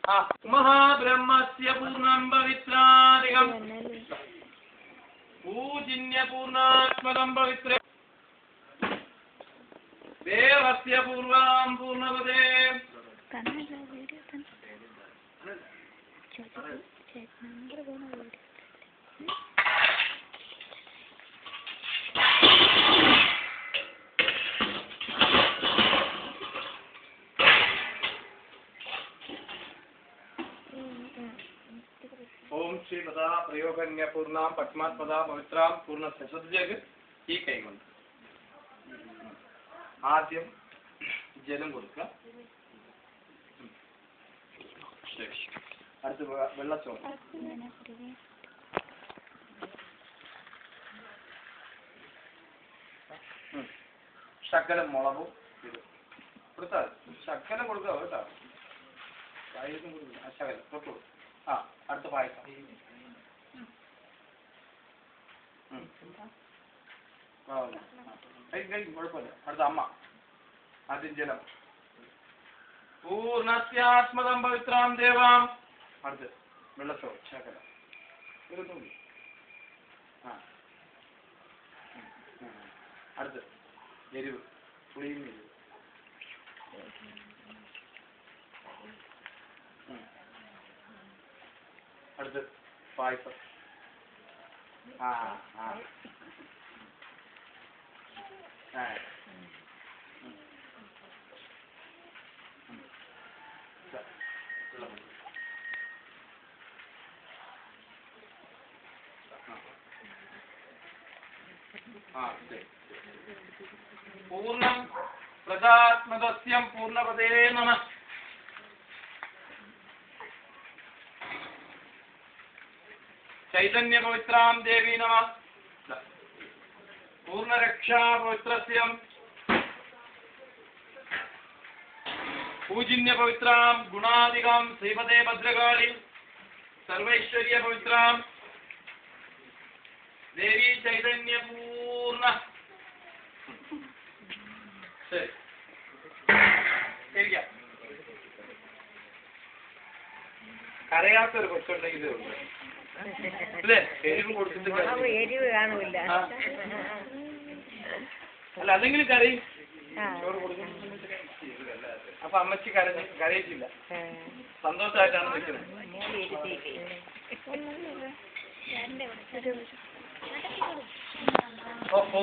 महाब्रह्मस्य पूर्णं पवित्रादिकं पूजिन्य पूर्णात्मकं पवित्रं देवस्य पूर्वां पूर्णपदे ओम श्री पदा प्रयोगन्य पूर्णां पद्मात्मदा पवित्रां पूर्ण ससुद्यग ഈ കൈകൊണ്ട് ആദ്യം ജലം കൊടുക്കുക. അടുത്ത് വെള്ളച്ചോറ്, ശകലം മുളകും കൊടുത്താൽ ശകലം കൊടുക്കുക കേട്ടോ. പായസം കൊടുക്കുക, ശകലം തൊട്ടു. അടുത്ത പായസം കുഴപ്പമില്ല. അടുത്ത അമ്മ. ആദ്യം ജലം. പൂർണ്ണസ്യാത്മകം പവിത്രാം ദേവാം. അടുത്ത് വെള്ളച്ചോറ് ശകലം. അടുത്ത് എരിവ്, പുളിയും എരിവ്. അടുത്ത് പായസം. പൂർണ്ണം പ്രജാത്മകസ്യം പൂർണ്ണപദേ നമഃ. ചൈതന്യ പവിത്രാം ദേവി നമഃ. പൂർണ്ണരക്ഷാ പവിത്രസ്യം പൂജിന്യ പവിത്രാം ഗുണാധികം ശ്രീമതേ ഭദ്രകാളി സർവൈശ്വര്യ പവിത്രാം ദേവി ചൈതന്യ പൂർണ്ണ. കരയാത്തൊരു കൊച്ചുണ്ടെങ്കിൽ അല്ലേ? എരിവ് കൊടുത്തിട്ട് അല്ല, അല്ലെങ്കിൽ കരയും. ചോറ് കൊടുക്കും. അപ്പൊ അമ്മച്ചി കരയിച്ചില്ല, സന്തോഷമായിട്ടാണ് നിൽക്കുന്നത്. ഓ ഓ